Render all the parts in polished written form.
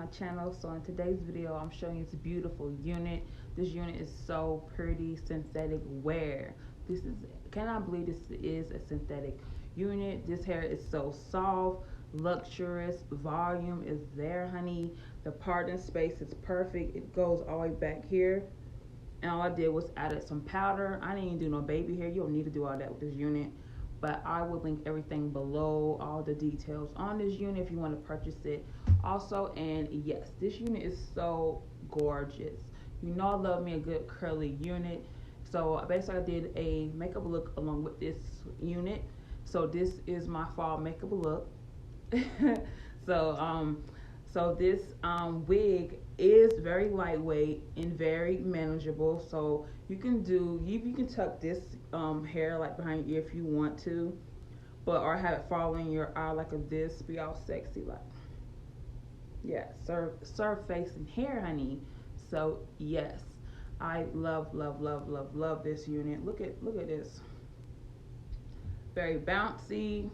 my channel. So in today's video, I'm showing you this beautiful unit. This unit is so pretty, synthetic wear. Cannot believe this is a synthetic unit. This hair is so soft, luxurious, volume is there, honey. The parting space is perfect. It goes all the way back here. And all I did was added some powder. I didn't even do no baby hair. You don't need to do all that with this unit. But I will link everything below, all the details on this unit if you want to purchase it. Also, and yes, this unit is so gorgeous. You know I love me a good curly unit. So basically I did a makeup look along with this unit. So this is my fall makeup look. So this wig is very lightweight and very manageable. So you can tuck this hair like behind your ear if you want to, or have it fall in your eye like this, be all sexy like. Yeah, serve face and hair, honey. So yes, I love this unit. Look at this. Very bouncy,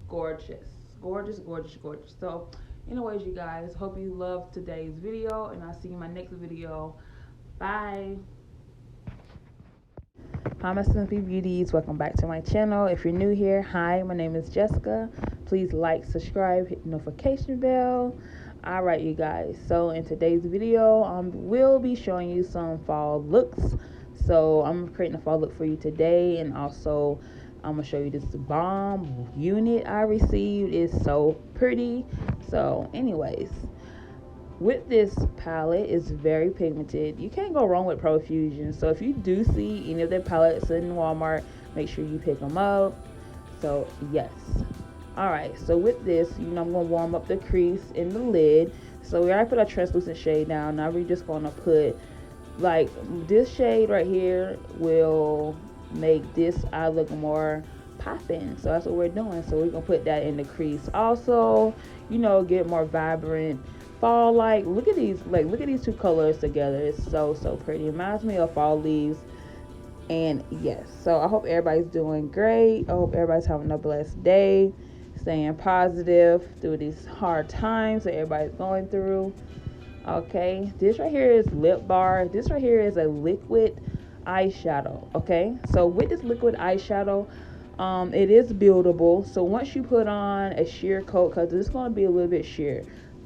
gorgeous. So anyways, you guys, hope you loved today's video, and I'll see you in my next video. Bye. Hi, my Simply Beauties. Welcome back to my channel. If you're new here, hi, my name is Jessica. Please like, subscribe, hit the notification bell. All right, you guys. So in today's video, we'll be showing you some fall looks. So I'm creating a fall look for you today, and also I'm gonna show you this bomb unit I received. It's so pretty. So anyways, with this palette, it's very pigmented. You can't go wrong with profusion. So if you do see any of their palettes in Walmart, make sure you pick them up. So yes. All right, so with this, I'm gonna warm up the crease in the lid. So we already put a translucent shade down. Now we're just gonna put, like, this shade right here will make this eye look more popping. So that's what we're doing. So we're gonna put that in the crease. Also, get more vibrant fall. Like, look at these two colors together. It's so pretty. It reminds me of fall leaves. And yes, so I hope everybody's doing great. I hope everybody's having a blessed day, staying positive through these hard times that everybody's going through. Okay, this right here is lip bar. This right here is a liquid eyeshadow. Okay, so with this liquid eyeshadow, it is buildable. So once you put on a sheer coat, because it's going to be a little bit sheer,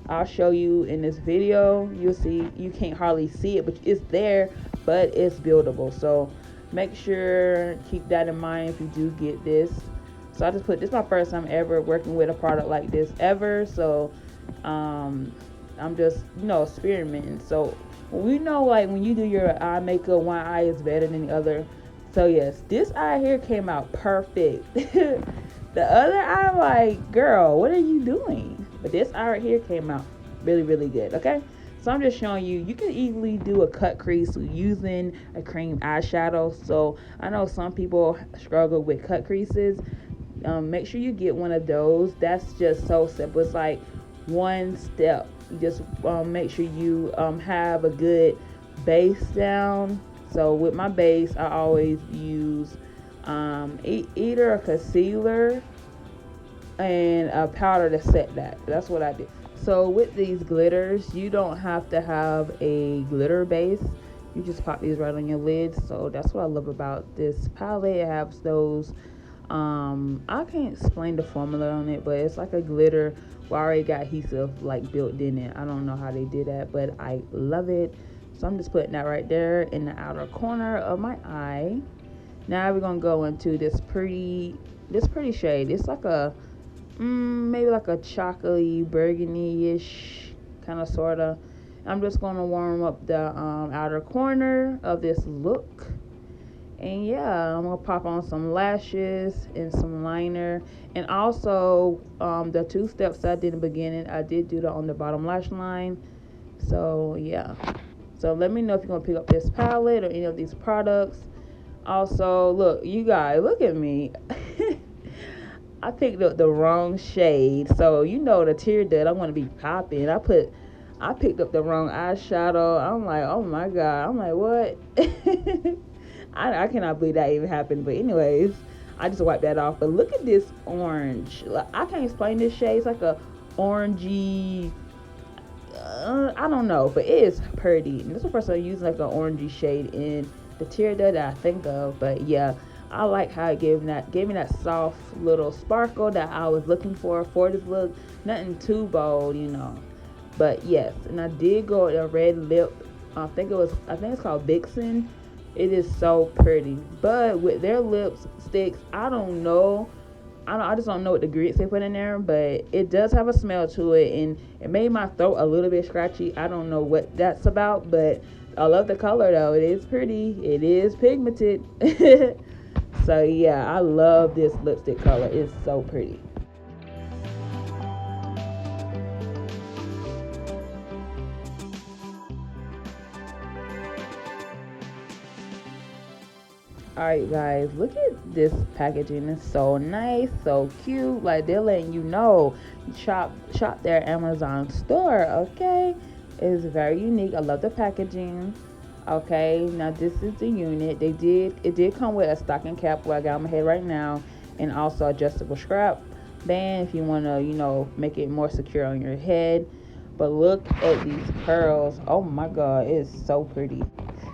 I'll show you in this video. You'll see, you can't hardly see it, but it's there, but it's buildable. So make sure, keep that in mind if you do get this. So I just this is my first time ever working with a product like this ever. So I'm just experimenting. So we know, like, when you do your eye makeup, one eye is better than the other. So yes, this eye here came out perfect. The other eye, like, girl, what are you doing? But this eye right here came out really good. Okay, so I'm just showing you can easily do a cut crease using a cream eyeshadow. So I know some people struggle with cut creases. Make sure you get one of those. That's just so simple. It's like one step. You just make sure you have a good base down. So with my base, I always use either a concealer and a powder to set that. That's what I did. So with these glitters, you don't have to have a glitter base. You just pop these right on your lid. So that's what I love about this palette. It has those I can't explain the formula on it, but it's like a glitter. We already got adhesive like built in it. I don't know how they did that, but I love it. So I'm just putting that right there in the outer corner of my eye. Now we're gonna go into this pretty shade. It's like a maybe like a chocolatey burgundy-ish kind of sorta. I'm just gonna warm up the outer corner of this look. And yeah, I'm gonna pop on some lashes and some liner. And also the two steps that I did in the beginning, I did do that on the bottom lash line. So yeah, so let me know if you're gonna pick up this palette or any of these products. Also, look, you guys, look at me. I picked up the wrong shade. So the tear that I want to be popping, I picked up the wrong eyeshadow. I'm like, oh my god. I'm like, what? I cannot believe that even happened. But anyways, I just wiped that off. But look at this orange. I can't explain this shade. It's like a orangey I don't know, but it is pretty. And this is the first time using like an orangey shade in the tear that I think of. But yeah, I like how it gave me that soft little sparkle that I was looking for this look. Nothing too bold, you know. But yes, and I did go with a red lip. I think it's called Vixen. It is so pretty. But with their lipsticks, I don't know. I just don't know what the grits they put in there, but it does have a smell to it, and it made my throat a little bit scratchy. I don't know what that's about, but I love the color though. It is pretty. It is pigmented. So yeah, I love this lipstick color. It's so pretty. Alright guys, look at this packaging. It's so nice, so cute. Like they're letting you know, shop their Amazon store, okay? It's very unique. I love the packaging. Okay, now this is the unit. It did come with a stocking cap, what I got on my head right now, and also adjustable strap band if you want to, you know, make it more secure on your head. But look at these curls. Oh my god, it's so pretty.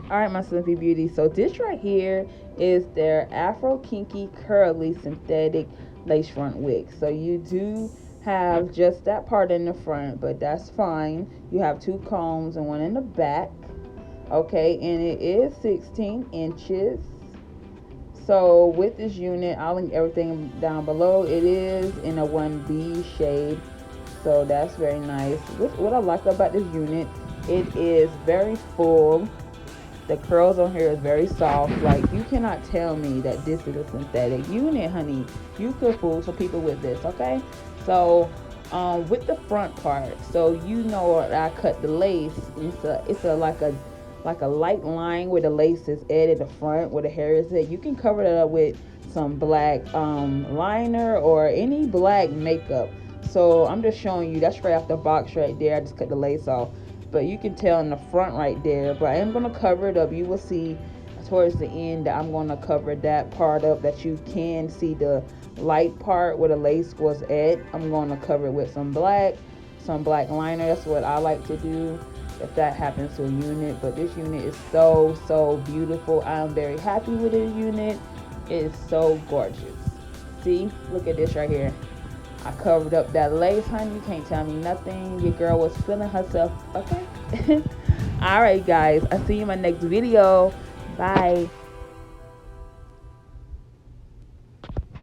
All right, my Simply Beauty. So this right here is their Afro Kinky Curly Synthetic Lace Front Wig. So you do have just that part in the front, but that's fine. You have 2 combs and one in the back. Okay, and it is 16 inches. So with this unit, I'll link everything down below. It is in a 1B shade. So that's very nice. What I like about this unit, it is very full. The curls on here is very soft. Like, you cannot tell me that this is a synthetic unit, honey. You could fool some people with this, okay? So, with the front part, so you know I cut the lace. It's like a light line where the lace is at the front, where the hair is at. You can cover that up with some black liner or any black makeup. So I'm just showing you. That's right off the box right there. I just cut the lace off. But you can tell in the front right there. But I am going to cover it up. You will see towards the end that I'm going to cover that part up, that you can see the light part where the lace was at. I'm going to cover it with some black liner. That's what I like to do if that happens to a unit. But this unit is so beautiful. I'm very happy with this unit. It is so gorgeous. See, look at this right here. I covered up that lace, honey. You can't tell me nothing. Your girl was feeling herself. Okay. All right, guys. I'll see you in my next video. Bye.